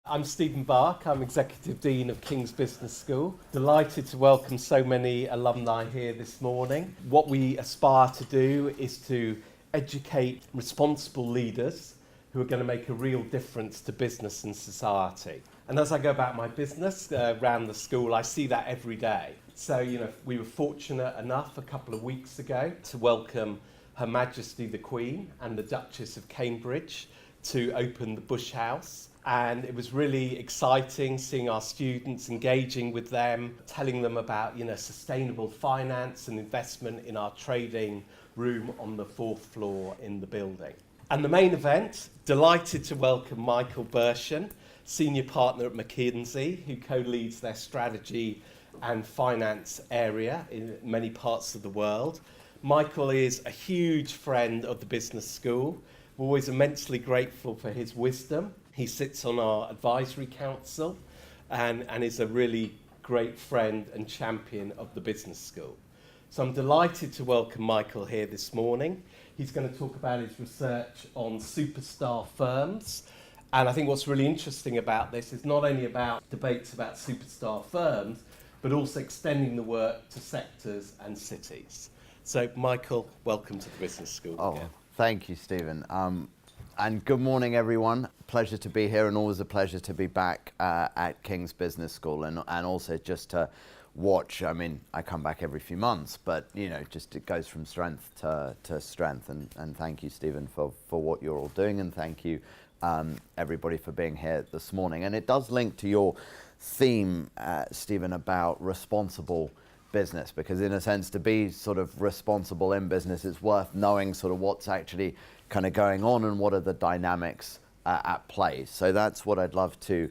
I'm Stephen Bark, I'm Executive Dean of King's Business School. Delighted to welcome so many alumni here this morning. What we aspire to do is to educate responsible leaders who are going to make a real difference to business and society. And as I go about my business around the school, I see that every day. So, we were fortunate enough a couple of weeks ago to welcome Her Majesty the Queen and the Duchess of Cambridge to open the Bush House. And it was really exciting seeing our students, engaging with them, telling them about sustainable finance and investment in our trading room on the 4th floor in the building. And the main event, delighted to welcome Michael Birshan, Senior Partner at McKinsey, who co-leads their strategy and finance area in many parts of the world. Michael is a huge friend of the Business School. We're always immensely grateful for his wisdom. He sits on our advisory council and is a really great friend and champion of the Business School. So I'm delighted to welcome Michael here this morning. He's going to talk about his research on superstar firms. And I think what's really interesting about this is not only about debates about superstar firms, but also extending the work to sectors and cities. So Michael, welcome to the Business School again. Thank you, Stephen. And good morning, everyone. Pleasure to be here, and always a pleasure to be back at King's Business School, and also just to watch. I mean, I come back every few months, but just it goes from strength to strength. And thank you, Stephen, for what you're all doing, and thank you, everybody, for being here this morning. And it does link to your theme, Stephen, about responsible business, because in a sense, to be sort of responsible in business, it's worth knowing sort of what's actually kind of going on and what are the dynamics at play. So that's what I'd love to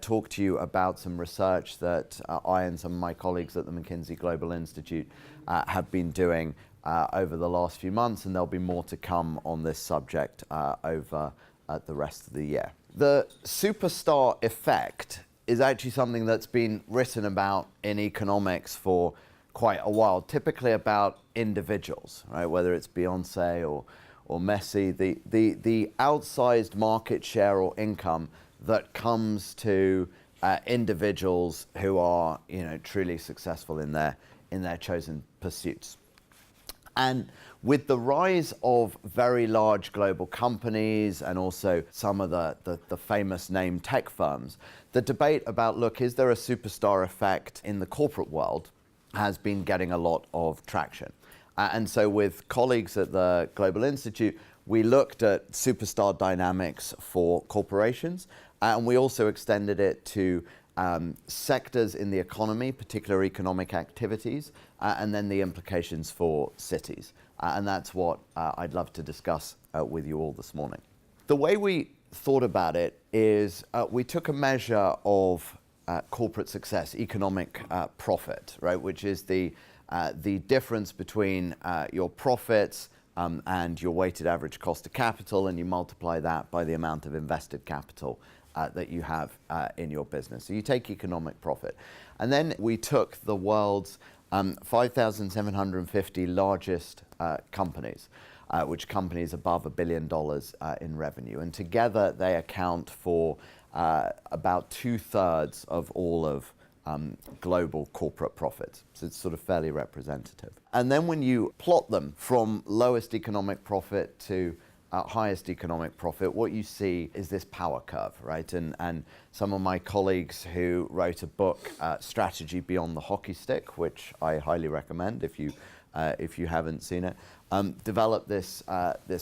talk to you about, some research that I and some of my colleagues at the McKinsey Global Institute have been doing over the last few months, and there'll be more to come on this subject over the rest of the year. The superstar effect is actually something that's been written about in economics for quite a while, typically about individuals, right? Whether it's Beyonce or Messi, the outsized market share or income that comes to individuals who are truly successful in their chosen pursuits. And with the rise of very large global companies and also some of the famous name tech firms, the debate about, look, is there a superstar effect in the corporate world has been getting a lot of traction. And so with colleagues at the Global Institute, we looked at superstar dynamics for corporations, and we also extended it to sectors in the economy, particular economic activities, and then the implications for cities. And that's what I'd love to discuss with you all this morning. The way we thought about it is we took a measure of corporate success, economic profit, right, which is the difference between your profits and your weighted average cost of capital, and you multiply that by the amount of invested capital that you have in your business. So you take economic profit. And then we took the world's 5,750 largest companies, which companies above $1 billion in revenue. And together they account for about 2/3 of all of global corporate profits. So it's sort of fairly representative. And then when you plot them from lowest economic profit to highest economic profit, what you see is this power curve, right? And some of my colleagues who wrote a book, Strategy Beyond the Hockey Stick, which I highly recommend if you haven't seen it, developed this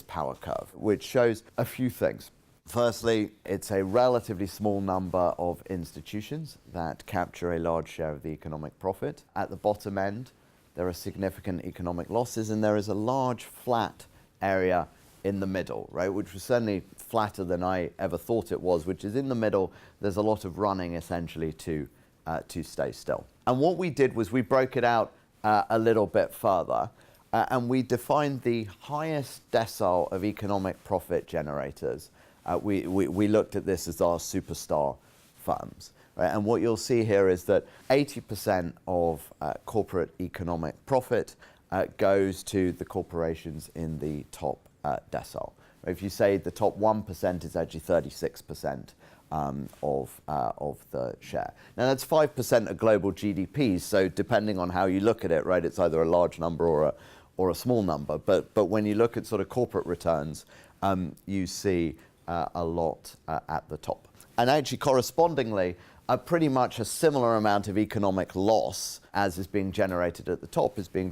power curve, which shows a few things. Firstly, it's a relatively small number of institutions that capture a large share of the economic profit. At the bottom end, there are significant economic losses, and there is a large flat area in the middle, right, which was certainly flatter than I ever thought it was, which is in the middle. There's a lot of running essentially to stay still. And what we did was we broke it out a little bit further, and we defined the highest decile of economic profit generators. We looked at this as our superstar firms. Right? And what you'll see here is that 80% of corporate economic profit goes to the corporations in the top decile. If you say the top 1% is actually 36% of the share. Now that's 5% of global GDP, so depending on how you look at it, right, it's either a large number or a small number. But when you look at sort of corporate returns, you see a lot at the top. And actually correspondingly, pretty much a similar amount of economic loss as is being generated at the top is being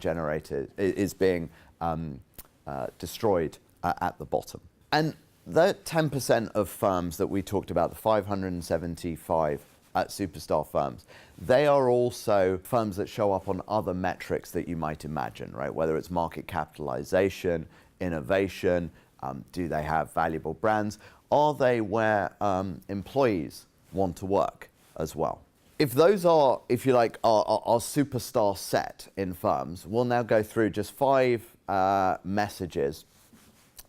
destroyed at the bottom. And the 10% of firms that we talked about, the 575 superstar firms, they are also firms that show up on other metrics that you might imagine, right? Whether it's market capitalization, innovation, do they have valuable brands? Are they where employees want to work as well? If those are, if you like, our superstar set in firms, we'll now go through just 5 messages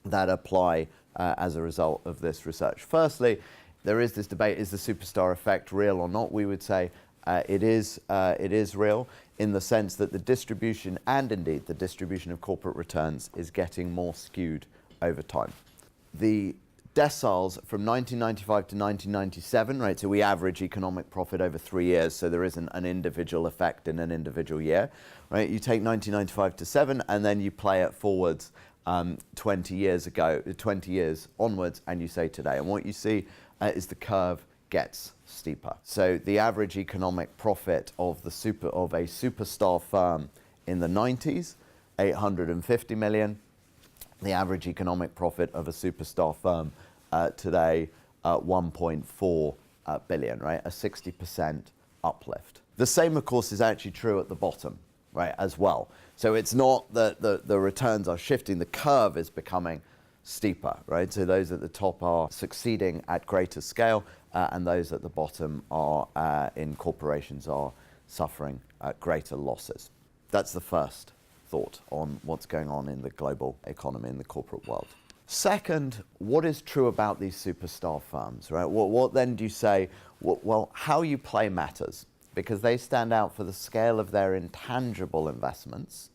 that apply as a result of this research. Firstly, there is this debate, is the superstar effect real or not? We would say it is real in the sense that the distribution, and indeed the distribution of corporate returns, is getting more skewed over time. The deciles from 1995 to 1997, right, so we average economic profit over 3 years, so there isn't an individual effect in an individual year, right? You take 1995 to 7 and then you play it forwards 20 years onwards, and you say today. And what you see is the curve gets steeper. So the average economic profit of a superstar firm in the 90s, 850 million. The average economic profit of a superstar firm today, 1.4 billion, right? A 60% uplift. The same, of course, is actually true at the bottom, right, as well. So it's not that the returns are shifting, the curve is becoming steeper, right? So those at the top are succeeding at greater scale, and those at the bottom are in corporations are suffering greater losses. That's the first thought on what's going on in the global economy, in the corporate world. Second, what is true about these superstar firms, right? What then do you say? Well, how you play matters, because they stand out for the scale of their intangible investments,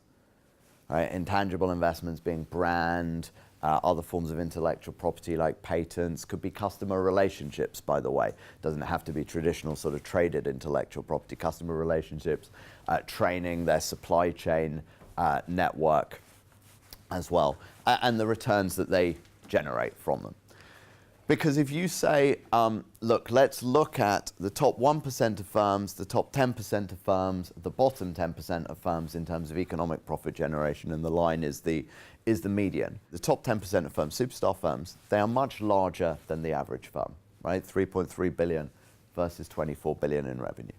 right? Intangible investments being brand, other forms of intellectual property like patents, could be customer relationships, by the way. Doesn't have to be traditional sort of traded intellectual property. Customer relationships, training, their supply chain network as well, and the returns that they generate from them. Because if you say, look, let's look at the top 1% of firms, the top 10% of firms, the bottom 10% of firms in terms of economic profit generation, and the line is the median. The top 10% of firms, superstar firms, they are much larger than the average firm, right? 3.3 billion versus 24 billion in revenue.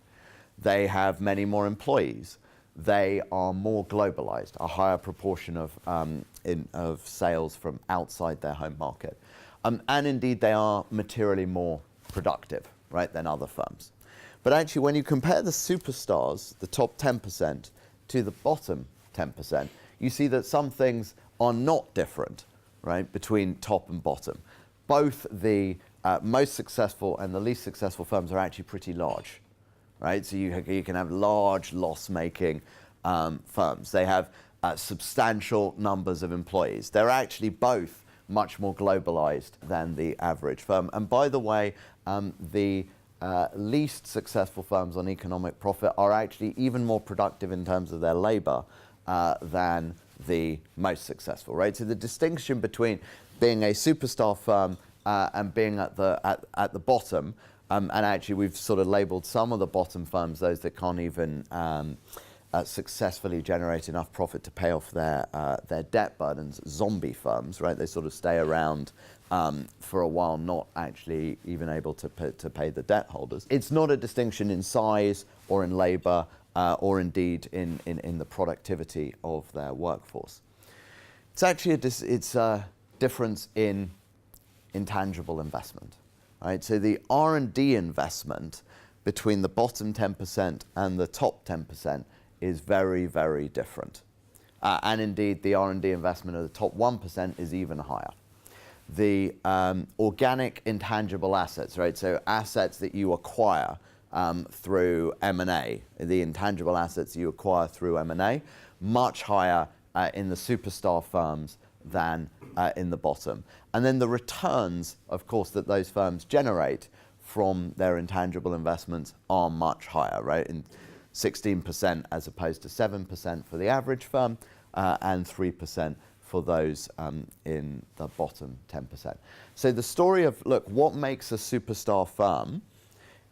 They have many more employees. They are more globalized, a higher proportion of sales from outside their home market. And indeed, they are materially more productive, right, than other firms. But actually, when you compare the superstars, the top 10%, to the bottom 10%, you see that some things are not different, right, between top and bottom. Both the most successful and the least successful firms are actually pretty large, right? So you can have large loss-making firms. They have substantial numbers of employees. They're actually both much more globalized than the average firm. And by the way, the least successful firms on economic profit are actually even more productive in terms of their labor than the most successful, right? So the distinction between being a superstar firm and being at the bottom, and actually we've sort of labeled some of the bottom firms, those that can't even successfully generate enough profit to pay off their debt burdens, zombie firms, right? They sort of stay around for a while, not actually even able to pay the debt holders. It's not a distinction in size or in labor or indeed in the productivity of their workforce. It's actually a difference in intangible investment, right? So the R&D investment between the bottom 10% and the top 10% is very, very different. And indeed, the R&D investment of the top 1% is even higher. The organic intangible assets, right? So assets that you acquire through M&A, the intangible assets you acquire through M&A, much higher in the superstar firms than in the bottom. And then the returns, of course, that those firms generate from their intangible investments are much higher, right? In 16% as opposed to 7% for the average firm, and 3% for those in the bottom 10%. So the story of, look, what makes a superstar firm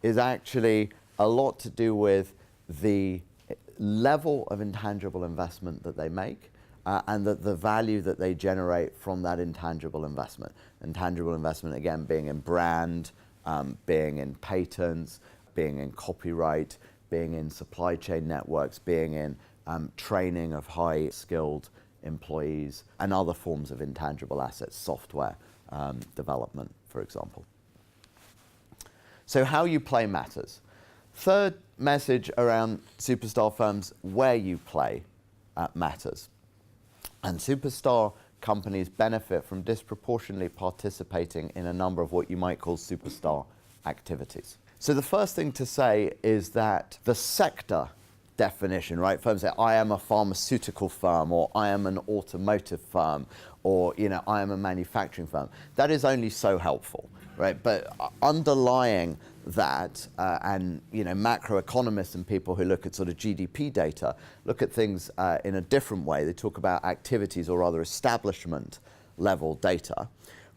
is actually a lot to do with the level of intangible investment that they make, and the value that they generate from that intangible investment. Intangible investment, again, being in brand, being in patents, being in copyright, being in supply chain networks, being in training of high-skilled employees, and other forms of intangible assets, software development, for example. So how you play matters. Third message around superstar firms, where you play matters. And superstar companies benefit from disproportionately participating in a number of what you might call superstar activities. So the first thing to say is that the sector definition, right? Firms say, I am a pharmaceutical firm, or I am an automotive firm, or I am a manufacturing firm. That is only so helpful, right? But underlying that, and macroeconomists and people who look at sort of GDP data look at things in a different way. They talk about activities, or rather establishment level data,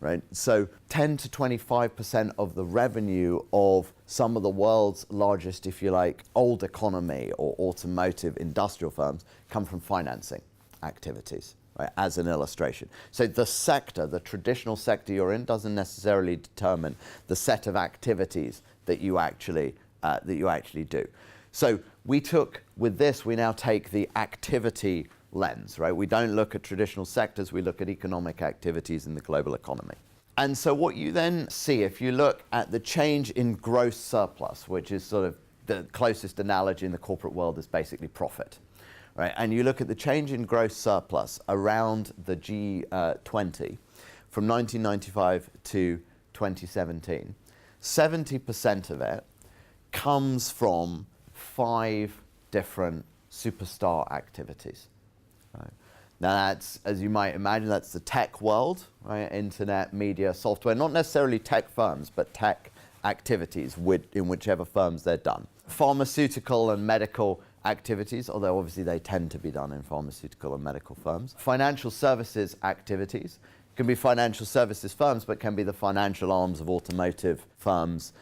right? So 10 to 25% of the revenue of some of the world's largest, if you like, old economy or automotive industrial firms come from financing activities, right, as an illustration. So the sector, the traditional sector you're in, doesn't necessarily determine the set of activities that you actually do. So we now take the activity lens, right? We don't look at traditional sectors, we look at economic activities in the global economy. And so what you then see, if you look at the change in gross surplus, which is sort of the closest analogy in the corporate world is basically profit, right? And you look at the change in gross surplus around the G20 from 1995 to 2017, 70% of it comes from 5 different superstar activities. Right. Now that's, as you might imagine, that's the tech world, right? Internet, media, software, not necessarily tech firms, but tech activities in whichever firms they're done. Pharmaceutical and medical activities, although obviously they tend to be done in pharmaceutical and medical firms. Financial services activities can be financial services firms, but can be the financial arms of automotive firms.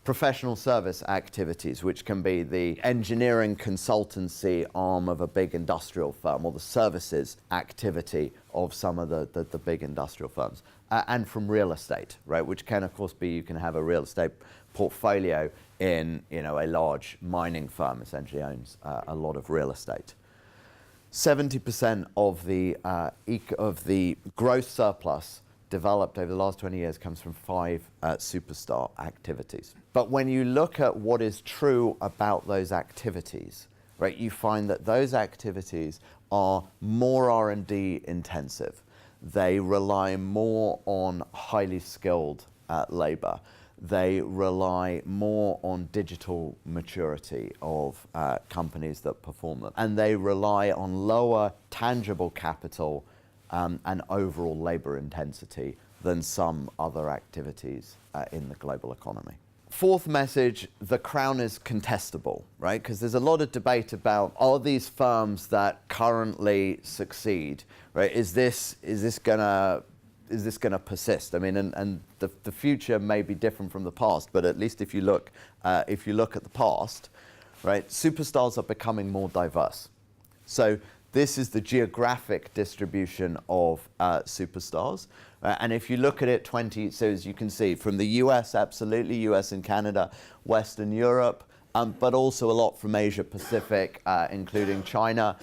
Professional service activities, which can be the engineering consultancy arm of a big industrial firm, or the services activity of some of the big industrial firms. And from real estate, right, which can of course be, you can have a real estate portfolio in a large mining firm essentially owns a lot of real estate. 70% of the gross surplus developed over the last 20 years comes from 5 superstar activities. But when you look at what is true about those activities, right, you find that those activities are more R&D intensive. They rely more on highly skilled labor. They rely more on digital maturity of companies that perform them. And they rely on lower tangible capital and overall labor intensity than some other activities in the global economy. Fourth message, the crown is contestable, right? Because there's a lot of debate about, are these firms that currently succeed, right? Is this gonna persist? I mean, and the future may be different from the past, but at least if you look at the past, right, superstars are becoming more diverse. So this is the geographic distribution of superstars. And if you look at it, so as you can see, from the US, absolutely, US and Canada, Western Europe, but also a lot from Asia Pacific, including China,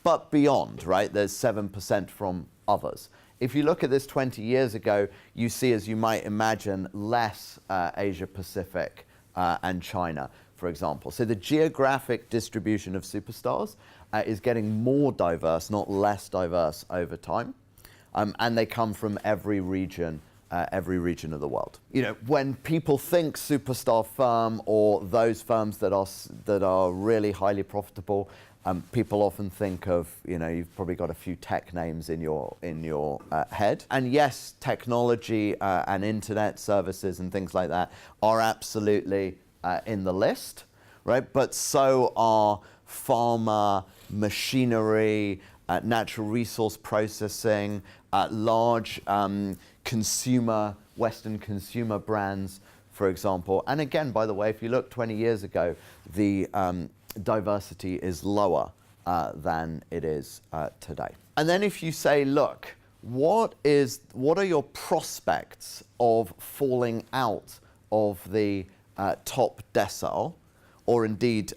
but beyond, right? There's 7% from others. If you look at this 20 years ago, you see, as you might imagine, less Asia Pacific and China, for example. So the geographic distribution of superstars is getting more diverse, not less diverse over time. And they come from every region of the world. When people think superstar firm or those firms that are really highly profitable, People often think of, you've probably got a few tech names in your head. And yes, technology and internet services and things like that are absolutely in the list, right? But so are pharma, machinery, natural resource processing, large Western consumer brands, for example. And again, by the way, if you look 20 years ago, the diversity is lower than it is today. And then if you say, look, what are your prospects of falling out of the top decile, or indeed,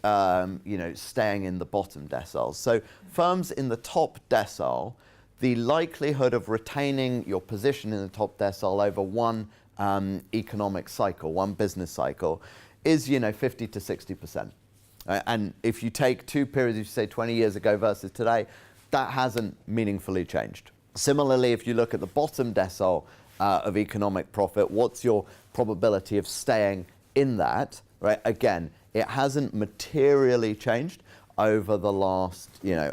staying in the bottom decile? So firms in the top decile, the likelihood of retaining your position in the top decile over one economic cycle, one business cycle, is 50 to 60%. And if you take two periods, if you say 20 years ago versus today, that hasn't meaningfully changed. Similarly, if you look at the bottom decile of economic profit, what's your probability of staying in that? Right? Again, it hasn't materially changed over the last,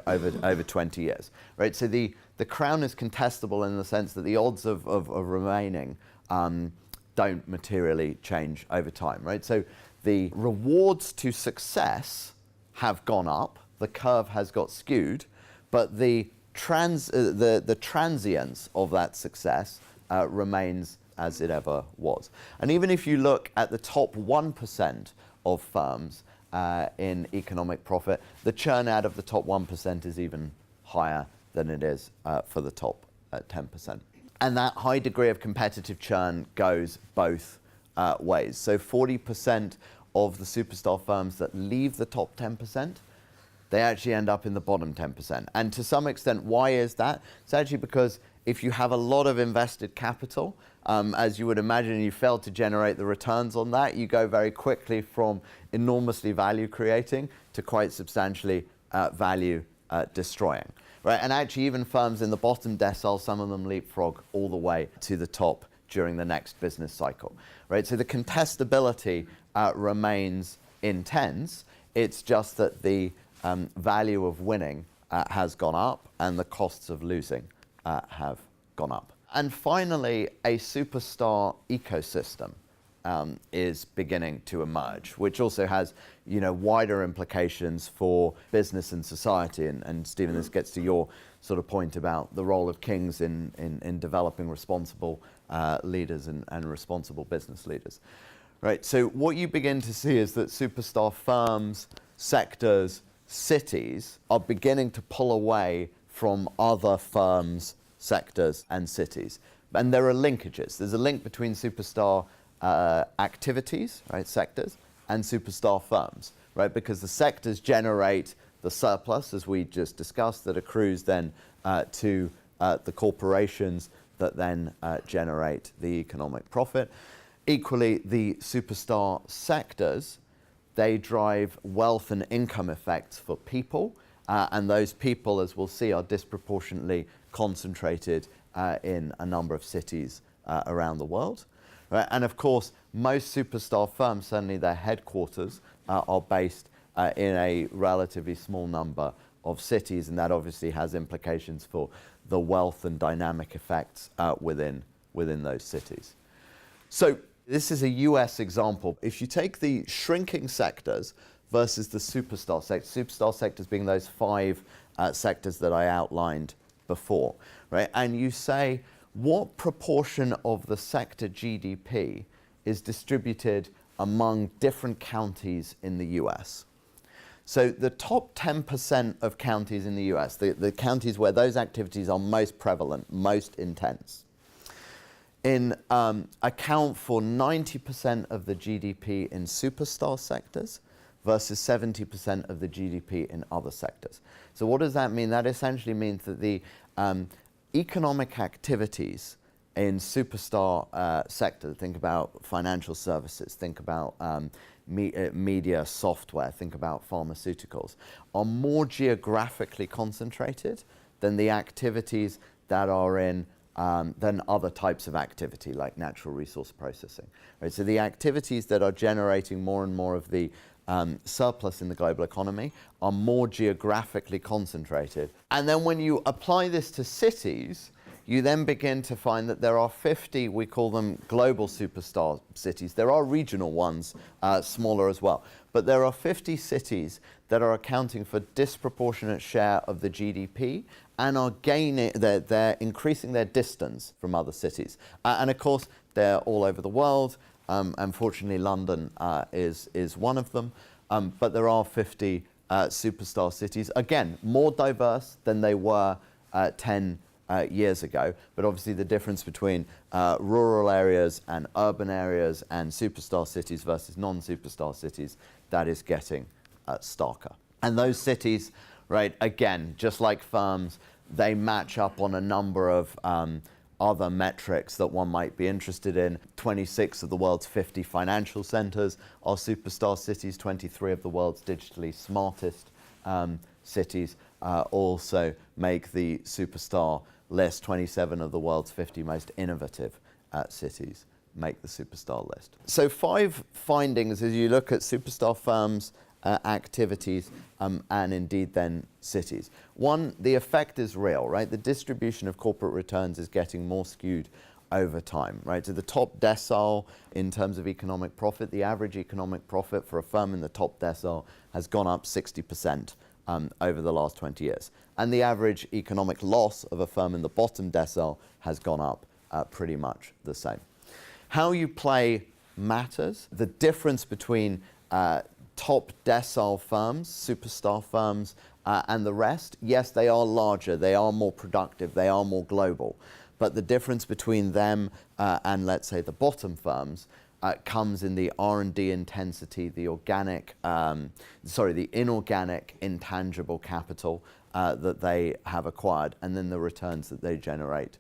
over 20 years. Right? So the crown is contestable in the sense that the odds of remaining don't materially change over time. Right? So the rewards to success have gone up, the curve has got skewed, but the transience of that success remains as it ever was. And even if you look at the top 1% of firms in economic profit, the churn out of the top 1% is even higher than it is for the top 10%. And that high degree of competitive churn goes both ways. So 40% of the superstar firms that leave the top 10%, they actually end up in the bottom 10%. And to some extent, why is that? It's actually because if you have a lot of invested capital, as you would imagine, you fail to generate the returns on that, you go very quickly from enormously value creating to quite substantially value destroying. Right? And actually even firms in the bottom decile, some of them leapfrog all the way to the top during the next business cycle. Right? So the contestability remains intense. It's just that the value of winning has gone up and the costs of losing have gone up. And finally, a superstar ecosystem is beginning to emerge, which also has wider implications for business and society. And Stephen, this gets to your sort of point about the role of kings in developing responsible leaders and responsible business leaders. Right, so what you begin to see is that superstar firms, sectors, cities are beginning to pull away from other firms, sectors, and cities. And there are linkages. There's a link between superstar activities, right, sectors, and superstar firms, right, because the sectors generate the surplus, as we just discussed, that accrues then to the corporations that then generate the economic profit. Equally, the superstar sectors, they drive wealth and income effects for people, and those people, as we'll see, are disproportionately concentrated in a number of cities around the world. Right? And of course, most superstar firms, certainly their headquarters, are based in a relatively small number of cities, and that obviously has implications for the wealth and dynamic effects within those cities. So this is a US example. If you take the shrinking sectors versus the superstar sectors being those five sectors that I outlined before, right? And you say, what proportion of the sector GDP is distributed among different counties in the US? So the top 10% of counties in the US, the counties where those activities are most prevalent, most intense, account for 90% of the GDP in superstar sectors versus 70% of the GDP in other sectors. So what does that mean? That essentially means that the economic activities in superstar sectors, think about financial services, think about media software, think about pharmaceuticals, are more geographically concentrated than the activities that are in than other types of activity like natural resource processing. Right? So the activities that are generating more and more of the surplus in the global economy are more geographically concentrated. And then when you apply this to cities, you then begin to find that there are 50, we call them global superstar cities. There are regional ones, smaller as well. But there are 50 cities that are accounting for disproportionate share of the GDP and are gaining, they're increasing their distance from other cities. And of course, they're all over the world. Unfortunately, London is one of them. But there are 50 superstar cities, again, more diverse than they were 10 years ago, but obviously the difference between rural areas and urban areas and superstar cities versus non-superstar cities, that is getting starker. And those cities, right, again, just like firms, they match up on a number of other metrics that one might be interested in. 26 of the world's 50 financial centers are superstar cities, 23 of the world's digitally smartest cities also make the superstar list. 27 of the world's 50 most innovative cities make the superstar list. So 5 findings as you look at superstar firms, activities, and indeed then cities. 1, the effect is real, right? The distribution of corporate returns is getting more skewed over time, right? So the top decile in terms of economic profit, the average economic profit for a firm in the top decile has gone up 60% over the last 20 years. And the average economic loss of a firm in the bottom decile has gone up pretty much the same. How you play matters. The difference between top decile firms, superstar firms, and the rest, yes, they are larger, they are more productive, they are more global. But the difference between them and, let's say, the bottom firms comes in the R&D intensity, the inorganic intangible capital that they have acquired, and then the returns that they generate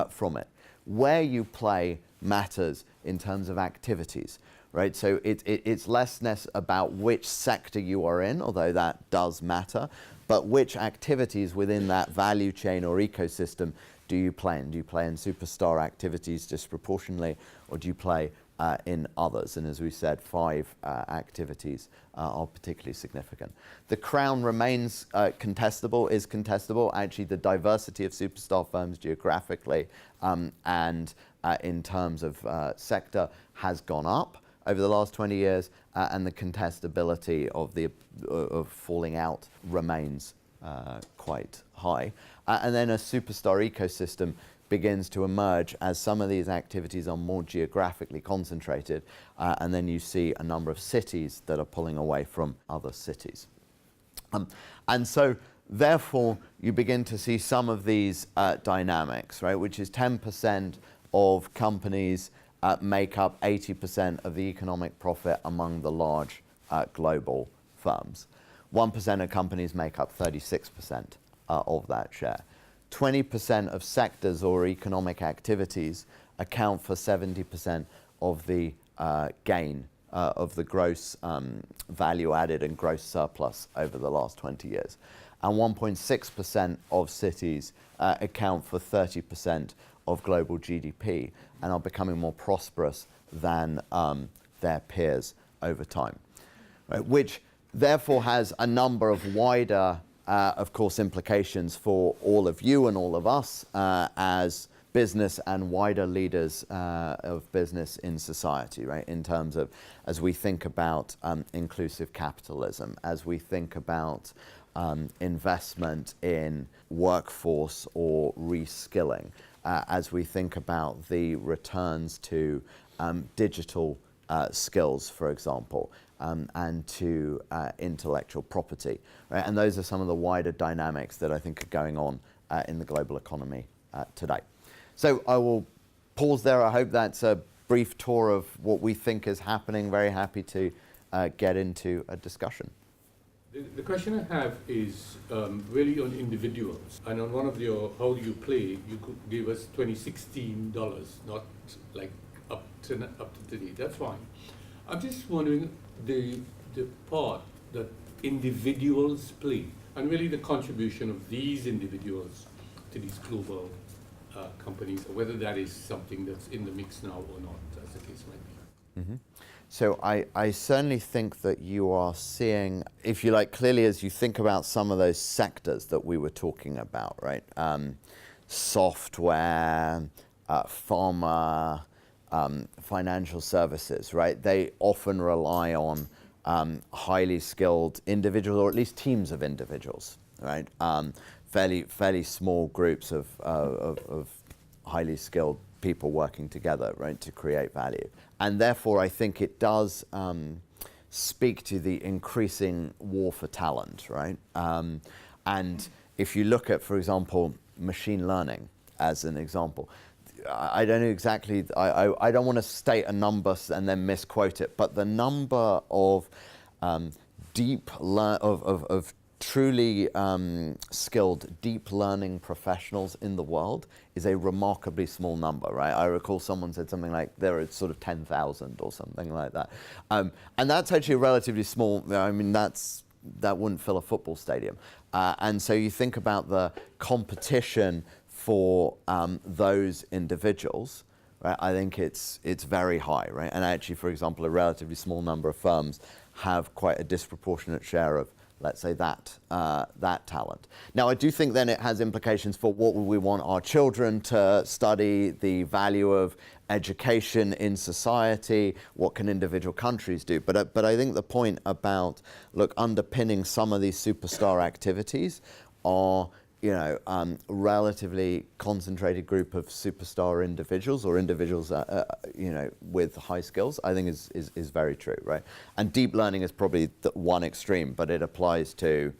from it. Where you play matters in terms of activities, right? So it's less about which sector you are in, although that does matter, but which activities within that value chain or ecosystem do you play in? Do you play in superstar activities disproportionately, or do you play in others? And as we said, 5 activities are particularly significant. The crown remains contestable, is contestable. Actually, the diversity of superstar firms geographically and in terms of sector has gone up over the last 20 years, and the contestability of falling out remains quite high. And then a superstar ecosystem begins to emerge as some of these activities are more geographically concentrated, and then you see a number of cities that are pulling away from other cities. And so therefore you begin to see some of these dynamics, right, which is 10% of companies make up 80% of the economic profit among the large global firms. 1% of companies make up 36% of that share. 20% of sectors or economic activities account for 70% of the gain of the gross value added and gross surplus over the last 20 years. And 1.6% of cities account for 30% of global GDP and are becoming more prosperous than their peers over time, right? Which therefore has a number of wider of course, implications for all of you and all of us as business and wider leaders of business in society, right? In terms of, as we think about inclusive capitalism, as we think about investment in workforce or reskilling, as we think about the returns to digital skills, for example, and to intellectual property, right? And those are some of the wider dynamics that I think are going on in the global economy today. So I will pause there. I hope that's a brief tour of what we think is happening. Very happy to get into a discussion. The question I have is really on individuals. And on one of your How Do You Play, you could give us $2016, not like up to today. That's fine. I'm just wondering the part that individuals play, and really the contribution of these individuals to these global companies, or whether that is something that's in the mix now or not, as the case might be. So I certainly think that you are seeing, if you like, clearly as you think about some of those sectors that we were talking about, right? Software, pharma, financial services, right? They often rely on highly skilled individuals, or at least teams of individuals, right? Fairly small groups of highly skilled people working together, right, to create value. And therefore, I think it does speak to the increasing war for talent, right? And if you look at, for example, machine learning as an example, I don't know exactly, I don't want to state a number and then misquote it, but the number of truly skilled deep learning professionals in the world is a remarkably small number, right? I recall someone said something like there are sort of 10,000 or something like that. And that's actually a relatively small, I mean, that wouldn't fill a football stadium. And so you think about the competition for those individuals, right? I think it's very high, right? And actually, for example, a relatively small number of firms have quite a disproportionate share of, let's say, that talent. Now, I do think then it has implications for what we want our children to study, the value of education in society, what can individual countries do. But I think the point about, look, underpinning some of these superstar activities are, you know, relatively concentrated group of superstar individuals, or individuals, you know, with high skills, I think is very true, right? And deep learning is probably the one extreme, but it applies to,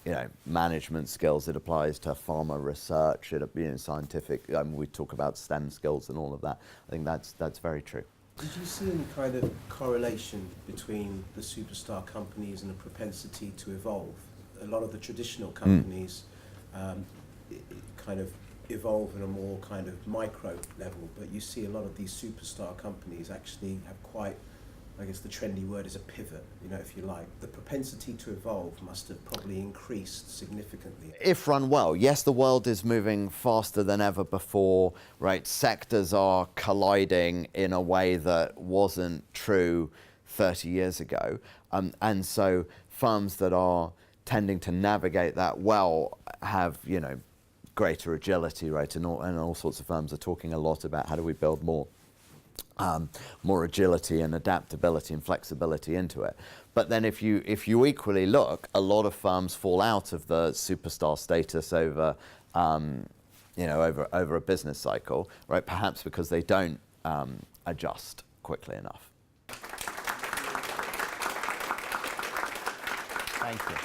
you know, management skills, it applies to pharma research, scientific, we talk about STEM skills and all of that. I think that's very true. Did you see any kind of correlation between the superstar companies and the propensity to evolve? A lot of the traditional companies kind of evolve in a more kind of micro level, but you see a lot of these superstar companies actually have quite, I guess the trendy word is a pivot, you know, if you like. The propensity to evolve must have probably increased significantly. If run well, yes, the world is moving faster than ever before, right? Sectors are colliding in a way that wasn't true 30 years ago. And so firms that are tending to navigate that well have, you know, greater agility, right? And all sorts of firms are talking a lot about how do we build more agility and adaptability and flexibility into it. But then if you equally look, a lot of firms fall out of the superstar status over over a business cycle, right? Perhaps because they don't adjust quickly enough. Thank you.